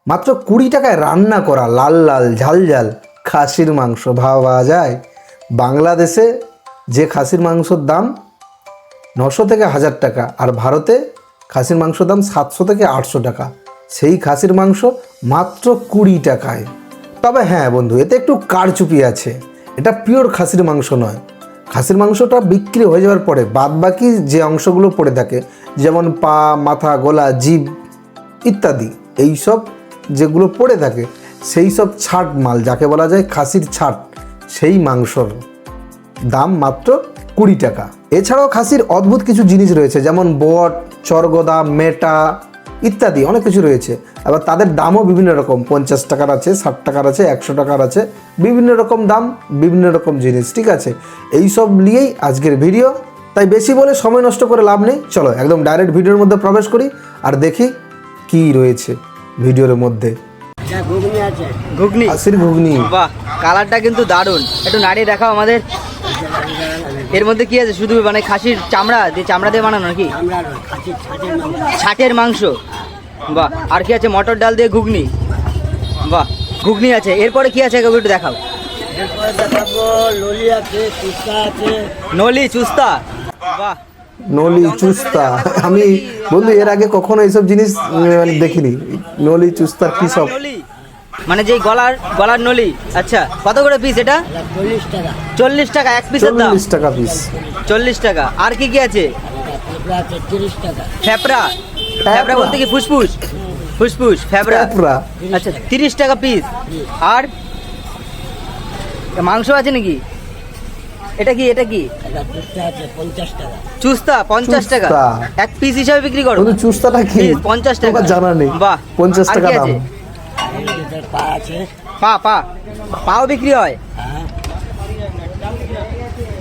মাত্র 20 টাকায় রান্না করা লাল লাল ঝাল ঝাল খাসির মাংস ভাবা যায়। বাংলাদেশে যে খাসির মাংসর দাম 900 থেকে 1000 টাকা, আর ভারতে খাসির মাংসর দাম 700 থেকে 800 টাকা, সেই খাসির মাংস মাত্র 20 টাকায়। তবে হ্যাঁ বন্ধু, এতে একটু কারচুপি আছে, এটা পিওর খাসির মাংস নয়। খাসির মাংসটা বিক্রি হয়ে যাওয়ার পরে বাদবাকি যে অংশগুলো পড়ে থাকে, যেমন পা, মাথা, গলা, জিভ ইত্যাদি, এইসব যেগুলো পড়ে থাকে সেই সব ছাট মাল, যাকে বলা যায় খাসির ছাট, সেই মাংসর দাম মাত্র 20 টাকা। এছাড়াও খাসির অদ্ভুত কিছু জিনিস রয়েছে, যেমন বট, চরগদা, মেটা ইত্যাদি অনেক কিছু রয়েছে। আবার তাদের দামও বিভিন্ন রকম, 50 টাকার আছে, 60 টাকার আছে, 100 টাকার আছে, বিভিন্ন রকম দাম, বিভিন্ন রকম জিনিস। ঠিক আছে, এই সব নিয়েই আজকের ভিডিও, তাই বেশি বলে সময় নষ্ট করে লাভ নেই। চলো একদম ডাইরেক্ট ভিডিওর মধ্যে প্রবেশ করি আর দেখি কি রয়েছে ভিডিওর মধ্যে। ঘুগনি আছে, ঘুগনি, খাসির ঘুগনি। বাহ, কালারটা কিন্তু দারুণ। একটু নাড়িয়ে দেখাও আমাদের। এর মধ্যে কি আছে? শুধু মানে খাসির চামড়া দিয়ে বানানো নাকি? ছাটের মাংস। বাহ, আর কি আছে? মটর ডাল দিয়ে ঘুগনি। বাহ, ঘুগনি আছে। এরপরে কি আছে একটু দেখাও। এরপরে দেখাবো ললি আছে, চুস্তা আছে। নলি, চুস্তা। বাহ, নলি, চুস্তা। আমি বন্ধু এর আগে কখনো এইসব জিনিস দেখিনি। নলি, চুস্তা কি সব? নলি মানে যেই গলার নলি। আচ্ছা, কত করে পিস এটা? 40 টাকা। 40 টাকা এক পিসের দাম। 40 টাকা পিস। 40 টাকা। আর কি কি আছে? পেঁপড়া আছে 30 টাকা। ফেপড়া বলতে কি? ফুসফুস ফেপড়া। আচ্ছা, 30 টাকা পিস। আর মাংস আছে নাকি? এটা কি? এটা চুস্তা আছে 50 টাকা। চুস্তা 50 টাকা এক পিস হিসাবে বিক্রি করো? বন্ধু চুস্তাটা কি? 50 টাকা। জানা নেই। বাহ, 50 টাকা দাম। এর পা আছে। পাও বিক্রি হয়? হ্যাঁ,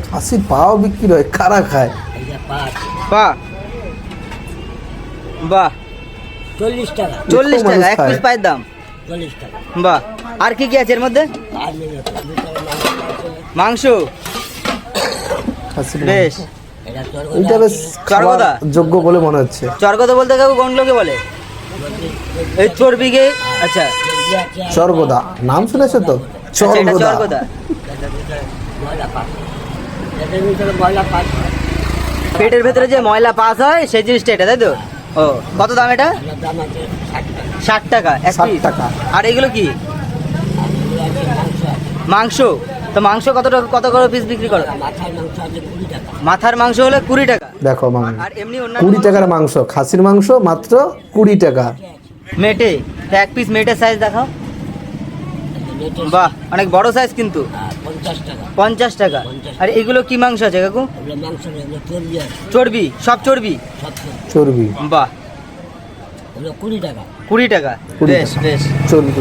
খাসির পাও বিক্রি হয়? কারা খায়? এই যে পা আছে। বাহ, 40 টাকা। 40 টাকা এক পিস পায়ের দাম। 40 টাকা। বাহ, আর কি কি আছে এর মধ্যে? আর নেবে মাংস। খাসির বেশ, এটা এটা বেশ চরগদা যোগ্য বলে মনে হচ্ছে। চরগদা বলতে কাকু কোন লোকে বলে? এই চর্বিকে। আচ্ছা, চরগদা নাম শুনেছো তো? আচ্ছা, এটা চরগদা। ময়লা পাস। এটার ভিতরে ময়লা পাস। পেটের ভেতরে যে ময়লা পাস হয় সেই জিনিসটা এটা, তাই তো? ও, কত দাম এটা? এটার দাম আছে 60 টাকা। 60 টাকা এক 60 পিস। টাকা। আর এগুলো কি? মাংস। তো মাংস কত করে পিস বিক্রি করো? মাথার মাংস আছে 20 টাকা। মাথার মাংস হলে 20 টাকা। দেখো মাংস, আর এমনি 20 টাকার মাংস, খাসির মাংস মাত্র 20 টাকা। মেটে তো এক পিস মেটের সাইজ দেখাও। বাহ, অনেক বড় সাইজ কিন্তু। 50 টাকা। 50 টাকা। আর এগুলো কি মাংস আছে কাকু? এগুলো মাংস নেই, এগুলো চর্বি আছে। চর্বি, সব চর্বি। সব চর্বি। বাহ, এগুলো 20 টাকা। 20 টাকা। 20 বেশ টাকা। বেশ। চর্বি।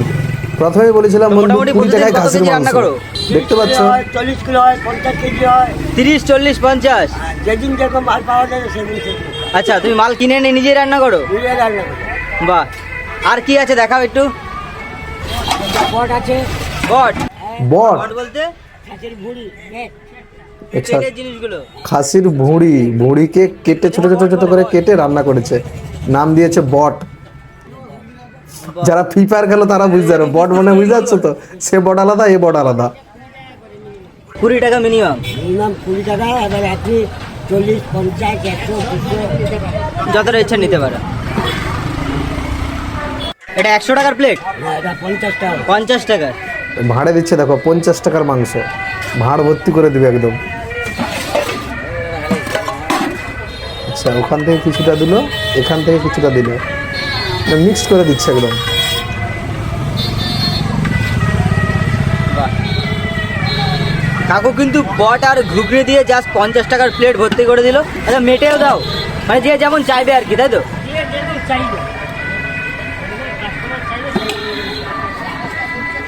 প্রথমে বলেছিলাম বন্ধু মোটামুটি 20 টাকায় কত খাসির কেজি মাংস। রান্না করো? দেখতে পাচ্ছ 40 কিলো হয়, 50 কেজি হয়। 30, 40, 50। যেদিন যেরকম মাল পাওয়া যায় সেদিন সেদিন আচ্ছা, তুমি মাল কিনে এনে নিজেই রান্না করো? বুঝে রান্না করি। বাহ, আর কি আছে দেখাও একটু। বট আছে। বট বট। বলতে খাসির ভুঁড়ি, নেক। আচ্ছা, পেটের জিনিসগুলো। খাসির ভুঁড়িকে কেটে ছোট ছোট ছোট করে কেটে রান্না করেছে, নাম দিয়েছে বট। যারা ফ্রি ফায়ার খেলো তারা বুঝতে পারো বট মানে, বুঝতে পারছো তো? সে বট আলাদা, এ বট আলাদা। 20 টাকা মিনিমাম। মিনিমাম 20 টাকা। এবার আপনি 40, 50, 100, 200। যতটা ইচ্ছা নিতে পারো। এটা 100 টাকার প্লেট? না, এটা 50 টাকা। 50 টাকা। ভাড়ে দিচ্ছে দেখো, 50 টাকার মাংস, ভাড় ভর্তি করে দিবে একদম। আচ্ছা, ওখান থেকে কিছুটা দিল, এখান থেকে কিছুটা দিল, মিক্স করে দিচ্ছে একদম। বাহ, কাকু কিন্তু বট আর ঘুগনি দিয়ে জাস্ট 50 টাকার প্লেট ভর্তি করে দিল। আচ্ছা, মেটেও দাও, মানে যে যেমন চাইবে আর কি, তাই তো?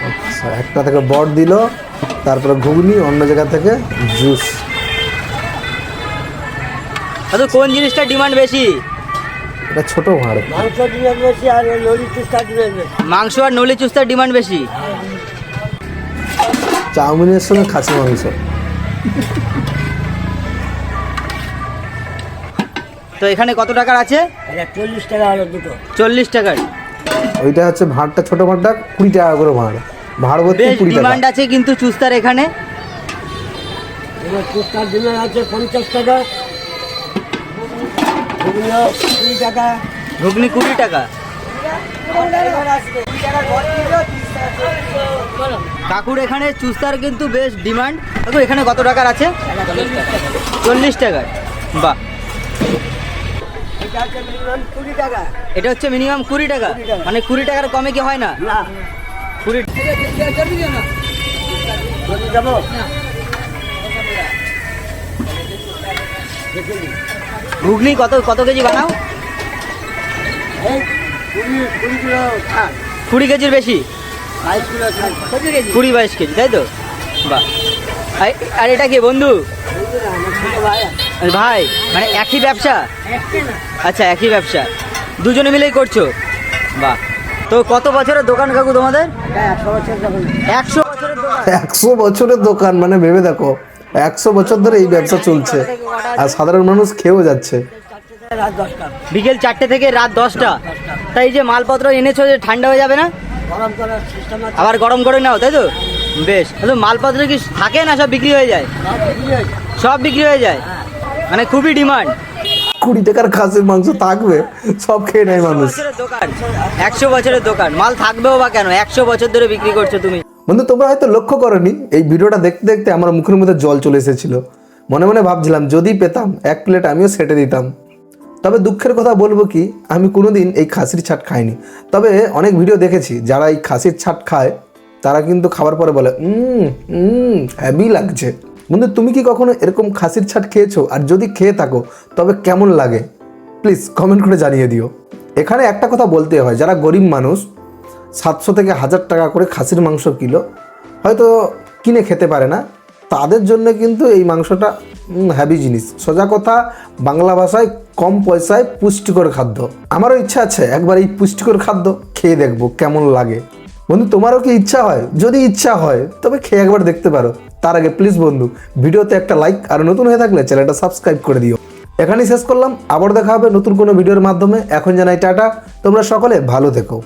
আচ্ছা, একটা থেকে বট দিল, তারপরে ঘুগনি, অন্য জায়গা থেকে জুস। আচ্ছা, কোন জিনিসটা ডিমান্ড বেশি? এটা ছোট ভাড়। মাংস ডিমের বেশি আর ওই লরি চুস্তা ডিমের বেশি। মাংস আর নলি চুস্তার ডিমান্ড বেশি। চাউমিনের সঙ্গে খাসি মাংস। তো এখানে কত টাকার আছে? এটা 40 টাকা হলো দুটো। 40 টাকার। ওইটা হচ্ছে ভাঁড়টা, ছোট ভাঁড়টা 20 টাকা করে ভাঁড়, ভাঁড় ভর্তি বেশ 20 টাকা। ডিমান্ড আছে কিন্তু চুস্তার এখানে। এবার কুস্তার দিনে আছে 50 টাকা, এগুলো 20 টাকা। ঘুগনি 20 টাকা। কাকুর এখানে চুস্তার কিন্তু বেশ ডিমান্ড। কাকু এখানে কত টাকার আছে? 40 টাকার। বাহ, এটা আছে মিনিমাম 20 টাকা। এটা হচ্ছে মিনিমাম 20 টাকা, মানে 20 টাকার কমে কি হয় না? না 20 চলে যাবো। ঘুগনি কত কত কেজি বানাও? এই 20 কিলো থাক, 20 কেজির বেশি, 22 কিলো থাক। 20-22 কেজি, তাই তো? বাহ। আর এটা কি বন্ধু? বুঝলি না, আমার ছোট ভাই আছে। ভাই মানে একই ব্যবসা? আচ্ছা, একই ব্যবসা, দুজনে মিলেই করছো। বাহ। তো কত বছরের দোকান কাকু তোমাদের? এটা 100 বছর যখন 100 বছরের দোকান। 100 বছরের দোকান, মানে ভেবে দেখো 100 বছর ধরে এই ব্যবসা চলছে, আর সাধারণ মানুষ খেয়েও যাচ্ছে। রাত 10টা বিকেল 4টে থেকে রাত 10টা। তাই এই যে মালপত্র এনেছো, যে ঠান্ডা হয়ে যাবে না? গরম করার সিস্টেম আছে। আবার গরম করে নাও, তাই তো? বেশ। তাহলে মালপত্র কি থাকে না, সব বিক্রি হয়ে যায়? সব বিক্রি হয়ে যায়। সব বিক্রি হয়ে যায়, মানে খুবই ডিমান্ড। 20 টাকার খাসির মাংস থাকবে, সব খেয়ে নেয় মানুষ। দোকান 100 বছরের দোকান, মাল থাকবেও বা কেন? 100 বছর ধরে বিক্রি করছো তুমি। বন্ধু, তোমরা হয়তো লক্ষ্য করনি, এই ভিডিওটা দেখতে দেখতে আমার মুখের মধ্যে জল চলে এসেছিল। মনে মনে ভাবছিলাম যদি পেতাম 1 প্লেট আমিও সেটে দিতাম। তবে দুঃখের কথা বলবো কি, আমি কোনোদিন এই খাসির ছাট খাইনি। তবে অনেক ভিডিও দেখেছি যারা এই খাসির ছাট খায়, তারা কিন্তু খাবার পরে বলে হ্যাভি লাগছে। বন্ধু, তুমি কি কখনো এরকম খাসির ছাট খেয়েছো? আর যদি খেয়ে থাকো তবে কেমন লাগে প্লিজ কমেন্ট করে জানিয়ে দিও। এখানে একটা কথা বলতে হয়, যারা গরিব মানুষ 700 থেকে 1000 টাকা করে খাসির মাংস কিলো হয়তো কিনে খেতে পারে না, তাদের জন্য কিন্তু এই মাংসটা হ্যাভি জিনিস। সোজা কথা, বাংলা ভাষায় কম পয়সায় পুষ্টিকর খাদ্য। আমারও ইচ্ছা আছে একবার এই পুষ্টিকর খাদ্য খেয়ে দেখবো কেমন লাগে। বন্ধু, তোমারও কি ইচ্ছা হয়? যদি ইচ্ছা হয় তবে খেয়ে একবার দেখতে পারো। তার আগে প্লিজ বন্ধু, ভিডিওতে একটা লাইক, আর নতুন হয়ে থাকলে চ্যানেলটা সাবস্ক্রাইব করে দিও। এখানেই শেষ করলাম, আবার দেখা হবে নতুন কোনো ভিডিওর মাধ্যমে। এখন জানাই টাটা, তোমরা সকলে ভালো থেকো।